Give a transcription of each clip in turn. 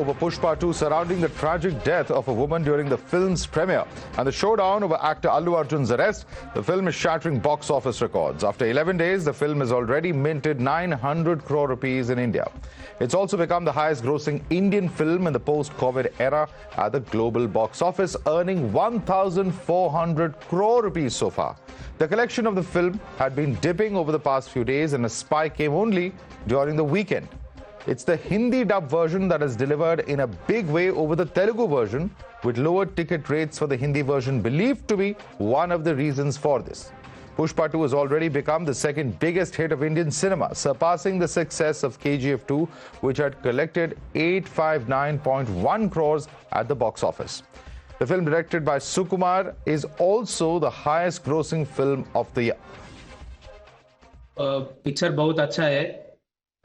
over Pushpa-2 surrounding the tragic death of a woman during the film's premiere and the showdown over actor Allu Arjun's arrest. The film is shattering box office records. After 11 days, the film has already minted 900 crore rupees in India. It's also become the highest grossing Indian film in the post-COVID era at the global box office, earning 1,400 crore rupees so far. The collection of the film had been dipping over the past few days, and a spike came only during the weekend. It's the Hindi dub version that has delivered in a big way over the Telugu version, with lower ticket rates for the Hindi version believed to be one of the reasons for this. Pushpa-2 has already become the second biggest hit of Indian cinema, surpassing the success of KGF 2, which had collected 859.1 crores at the box office. The film, directed by Sukumar, is also the highest grossing film of the year. Picture बहुत अच्छा है।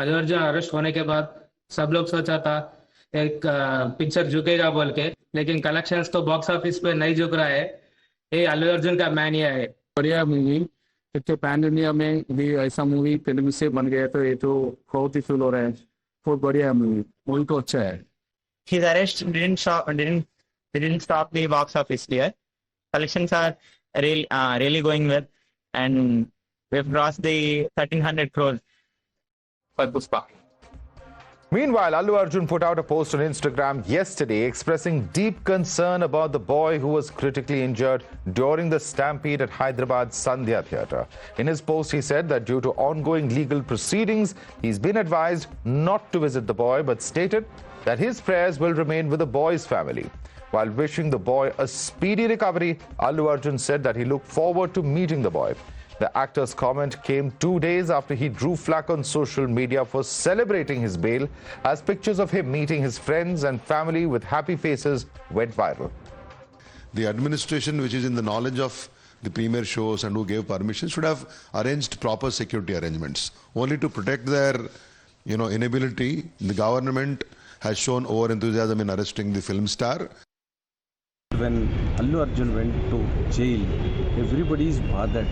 Allu Arjun arrest होने के बाद सब लोग सोचा था एक पिक्चर झुकेगा बोल के, लेकिन कलेक्शंस तो बॉक्स ऑफिस पे नहीं झुक रहा है। ये अल्लू अर्जुन का मैनिया है। बढ़िया मूवी, क्योंकि पैन इंडिया में भी ऐसा मूवी फिल्म से बन गया तो ये तो बहुत ही फील हो रहा है। बहुत बढ़िया मूवी तो अच्छा है। His arrest didn't stop the box office here. Collections are really going well, and we've crossed the 1,300 crores for Pushpa. Meanwhile, Allu Arjun put out a post on Instagram yesterday expressing deep concern about the boy who was critically injured during the stampede at Hyderabad's Sandhya Theatre. In his post, he said that due to ongoing legal proceedings, he's been advised not to visit the boy, but stated that his prayers will remain with the boy's family. While wishing the boy a speedy recovery, Allu Arjun said that he looked forward to meeting the boy. The actor's comment came 2 days after he drew flack on social media for celebrating his bail, as pictures of him meeting his friends and family with happy faces went viral. The administration, which is in the knowledge of the premier shows and who gave permission, should have arranged proper security arrangements. Only to protect their, inability, the government has shown over-enthusiasm in arresting the film star. When Allu Arjun went to jail, everybody is bothered.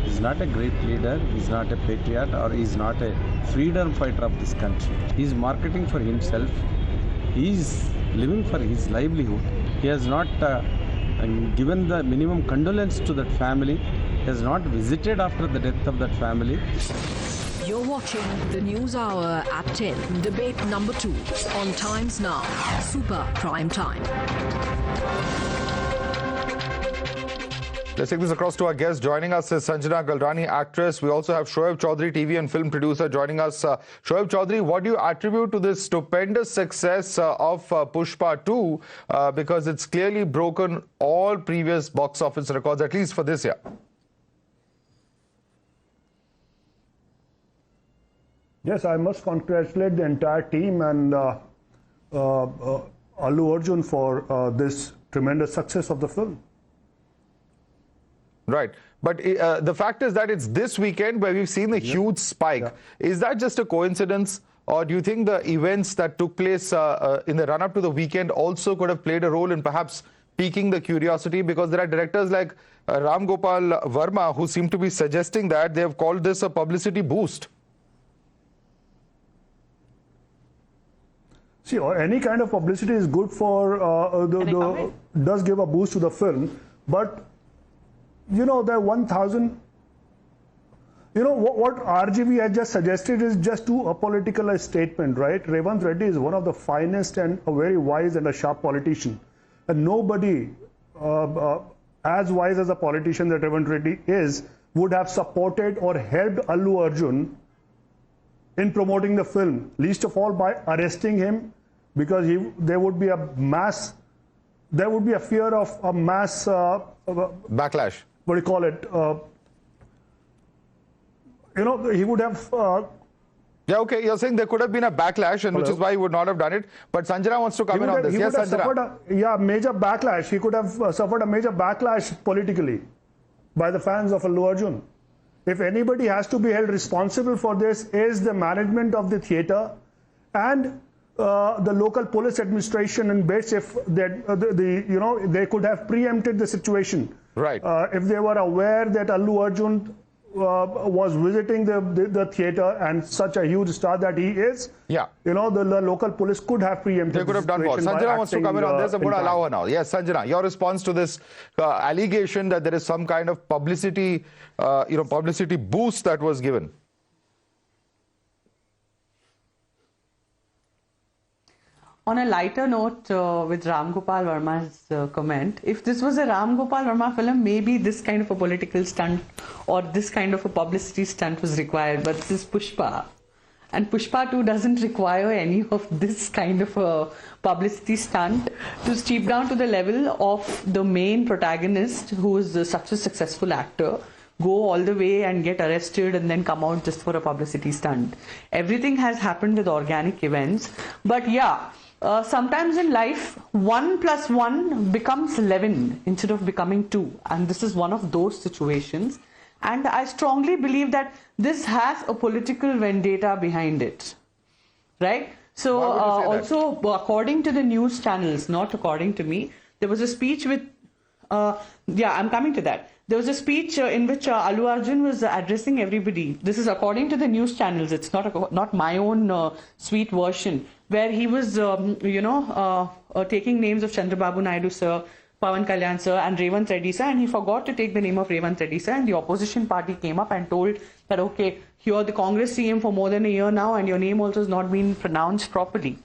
He's not a great leader, he's not a patriot, or he's not a freedom fighter of this country. He's marketing for himself. He's living for his livelihood. He has not given the minimum condolence to that family. He has not visited after the death of that family. You're watching the News Hour at 10, debate number 2 on Times Now, Super Prime Time. Let's take this across to our guest. Joining us is Sanjana Galrani, actress. We also have Shoaib Chaudhary, TV and film producer, joining us. Shoaib Chaudhary, what do you attribute to this stupendous success of Pushpa-2? Because it's clearly broken all previous box office records, at least for this year. Yes, I must congratulate the entire team and Allu Arjun for this tremendous success of the film. Right. But the fact is that it's this weekend where we've seen a huge spike. Is that just a coincidence? Or do you think the events that took place in the run-up to the weekend also could have played a role in perhaps piquing the curiosity? Because there are directors like Ram Gopal Verma who seem to be suggesting that they have called this a publicity boost. See, any kind of publicity is good for, does give a boost to the film. But, the 1,000, what RGV has just suggested is just too apolitical a statement, right? Revant Reddy is one of the finest and a very wise and a sharp politician. And nobody as wise as a politician that Revant Reddy is would have supported or helped Allu Arjun in promoting the film, least of all by arresting him, because there would be a fear of a mass backlash. What do you call it? He would have. Yeah, okay. You're saying there could have been a backlash, and which is why he would not have done it. But Sanjana wants to come in on this. Yes, Sanjana. Major backlash. He could have suffered a major backlash politically by the fans of Allu Arjun. If anybody has to be held responsible for this, is the management of the theatre and the local police administration in bits. If they could have preempted the situation, right? If they were aware that Allu Arjun was visiting the theater, and such a huge star that he is, Yeah. the local police could have preempted. They could have the done more. situation by Sanjana wants to acting, come in on this. I'm going to in allow time. her now. Yes, Sanjana, your response to this allegation that there is some kind of publicity, publicity boost that was given. On a lighter note, with Ram Gopal Verma's comment, if this was a Ram Gopal Verma film, maybe this kind of a political stunt or this kind of a publicity stunt was required. But this is Pushpa. And Pushpa-2 doesn't require any of this kind of a publicity stunt to stoop down to the level of the main protagonist, who is such a successful actor, go all the way and get arrested and then come out just for a publicity stunt. Everything has happened with organic events. But yeah, sometimes in life, 1 + 1 becomes 11 instead of becoming 2. And this is one of those situations. And I strongly believe that this has a political vendetta behind it. Right? So, Why would you say that? also, according to the news channels, not according to me, there was a speech with, I'm coming to that. There was a speech in which Allu Arjun was addressing everybody. This is according to the news channels. It's not my own sweet version, where he was, taking names of Chandrababu Naidu sir, Pawan Kalyan sir, and Revant Reddy sir, and he forgot to take the name of Revant Reddy sir, and the opposition party came up and told that, okay, you're the Congress CM for more than a year now, and your name also has not been pronounced properly.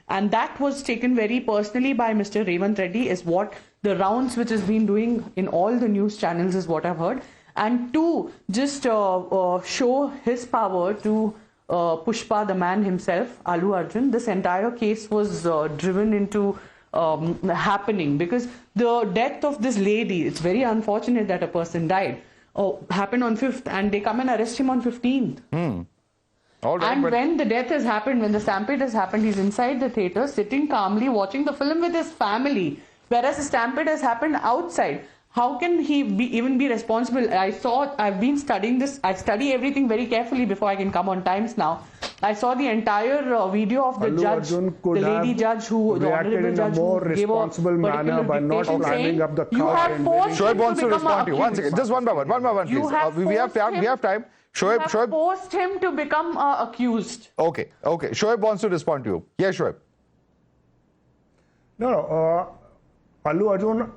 And that was taken very personally by Mr. Revant Reddy, is what the rounds which has been doing in all the news channels is what I've heard. And to just show his power to Pushpa, the man himself, Allu Arjun, this entire case was driven into happening, because the death of this lady, it's very unfortunate that a person died, happened on 5th, and they come and arrest him on 15th. All right, And but when the death has happened, when the stampede has happened, he's inside the theater, sitting calmly, watching the film with his family, whereas the stampede has happened outside. How can he even be responsible? I've been studying this. I study everything very carefully before I can come on Times now. I saw the entire video of the Allu judge, Arjun the could lady have judge, who, the reacted honorable in a judge, more who gave a responsible manner particular by not dictation climbing saying, up the you car have and forced Shoaib him wants to to become respond to you. One accused. second, just one by one, please. You have We have time. forced We have time. You have Shoaib. forced him to become accused. Okay. Shoaib wants to respond to you. Yes, Shoaib. No, Allu Arjun,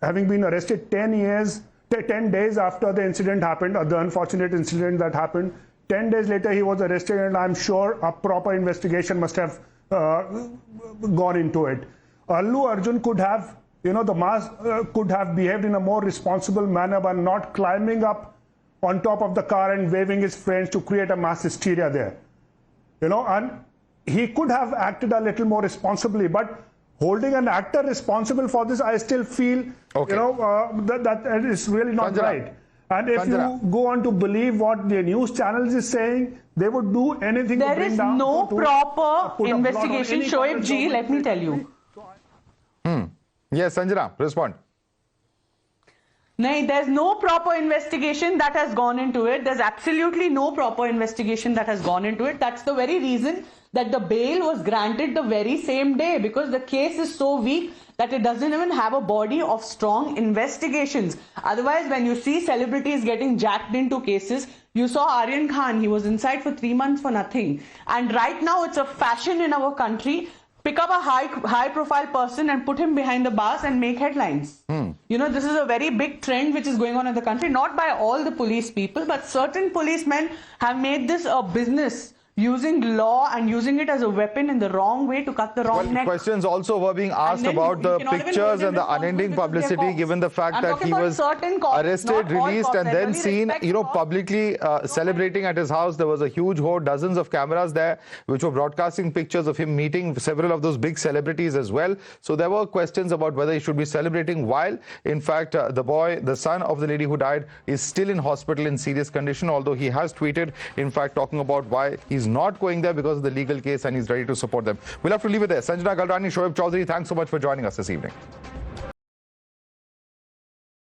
having been arrested 10 days after the incident happened, the unfortunate incident that happened, 10 days later he was arrested, and I'm sure a proper investigation must have gone into it. Allu Arjun could have, could have behaved in a more responsible manner by not climbing up on top of the car and waving his friends to create a mass hysteria there. And he could have acted a little more responsibly, but holding an actor responsible for this, I still feel, that is really not Sanjana. right. And if Sanjana. you go on to believe what the news channels is saying, they would do anything to There bring is down no to proper put a blot on investigation. any Shoaib Congress G, let me government. tell you. Yes, Sanjana, respond. No, there's no proper investigation that has gone into it. There's absolutely no proper investigation that has gone into it. That's the very reason that the bail was granted the very same day, because the case is so weak that it doesn't even have a body of strong investigations. Otherwise, when you see celebrities getting jacked into cases, you saw Aryan Khan, he was inside for 3 months for nothing. And right now it's a fashion in our country. Pick up a high profile person and put him behind the bars and make headlines. This is a very big trend which is going on in the country, not by all the police people, but certain policemen have made this a business, using law and using it as a weapon in the wrong way to cut the wrong neck. Questions also were being asked then about you the cannot even pictures hold them and the responsible unending because they're publicity, cops. given the fact I'm that talking he about was certain cops, arrested, not all released, cops. and I then really seen, respect cops. publicly celebrating at his house. There was a huge horde, dozens of cameras there, which were broadcasting pictures of him meeting several of those big celebrities as well. So there were questions about whether he should be celebrating, while, in fact, the son of the lady who died, is still in hospital in serious condition, although he has tweeted, in fact, talking about why he's not going there because of the legal case and he's ready to support them. We'll have to leave it there. Sanjana Galrani, Shoaib Chaudhary, thanks so much for joining us this evening.